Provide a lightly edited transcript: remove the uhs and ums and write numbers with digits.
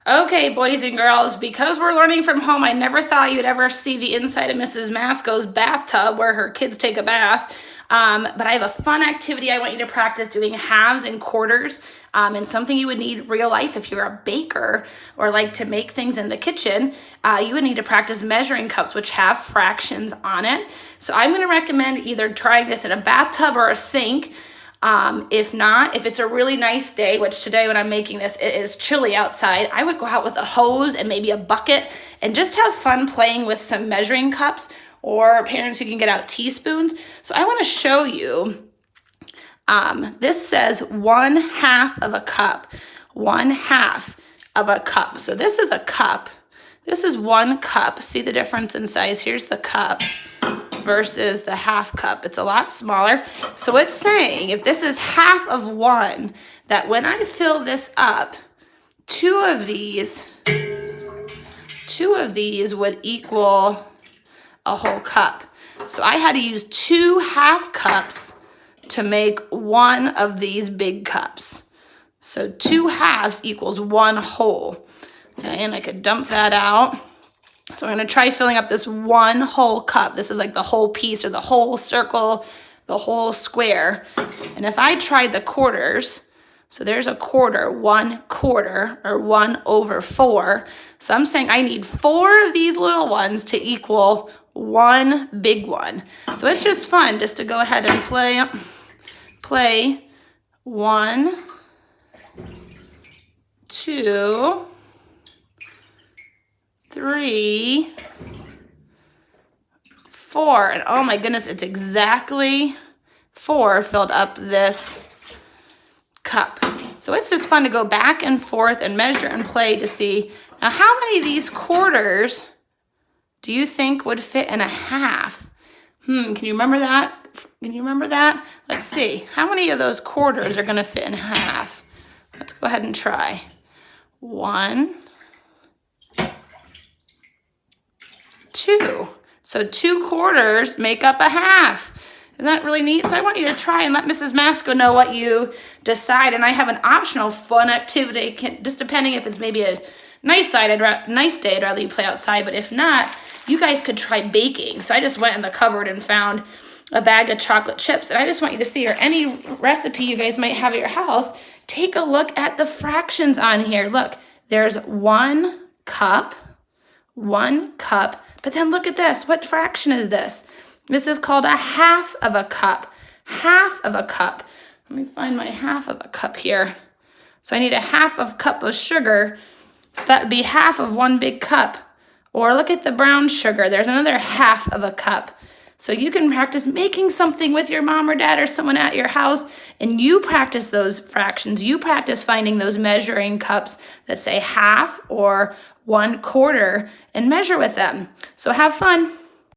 Okay, boys and girls, because we're learning from home, I never thought you'd ever see the inside of Mrs. Masco's bathtub where her kids take a bath. But I have a fun activity I want you to practice doing halves and quarters, and something you would need real life if you're a baker or like to make things in the kitchen. You would need to practice measuring cups, which have fractions on it. So I'm going to recommend either trying this in a bathtub or a sink. If not, if it's a really nice day, which today when I'm making this, it is chilly outside, I would go out with a hose and maybe a bucket and just have fun playing with some measuring cups, or parents who can get out teaspoons. So I want to show you, this says 1/2 of a cup, 1/2 of a cup. So this is a cup. This is 1 cup. See the difference in size? Here's the cup versus the 1/2 cup. It's a lot smaller. So it's saying if this is 1/2 of 1, that when I fill this up, two of these would equal a whole cup. So I had to use 2 1/2 cups to make 1 of these big cups. So 2 halves equals 1 whole. Okay, and I could dump that out. So I'm going to try filling up this 1 whole cup. This is like the whole piece or the whole circle, the whole square. And if I tried the quarters, so there's a quarter, 1/4 or 1/4. So I'm saying I need 4 of these little ones to equal 1 big one. So it's just fun just to go ahead and play 1, 2, 3, 4, and oh my goodness, it's exactly 4 filled up this cup. So it's just fun to go back and forth and measure and play to see, now how many of these quarters do you think would fit in a 1/2? Can you remember that? Can you remember that? Let's see, how many of those quarters are gonna fit in 1/2? Let's go ahead and try. 1, 2. So 2 quarters make up a 1/2. Isn't that really neat? So I want you to try and let Mrs. Masco know what you decide. And I have an optional fun activity, just depending if it's maybe a nice day, I'd rather you play outside. But if not, you guys could try baking. So I just went in the cupboard and found a bag of chocolate chips. And I just want you to see, or any recipe you guys might have at your house, take a look at the fractions on here. Look, there's 1 cup, 1 cup. But then look at this. What fraction is this? This is called a 1/2 of a cup. 1/2 of a cup. Let me find my 1/2 of a cup here. So I need a 1/2 of a cup of sugar. So that would be 1/2 of 1 big cup. Or look at the brown sugar. There's another 1/2 of a cup. So you can practice making something with your mom or dad or someone at your house, and you practice those fractions. You practice finding those measuring cups that say 1/2 or 1/4 and measure with them. So have fun.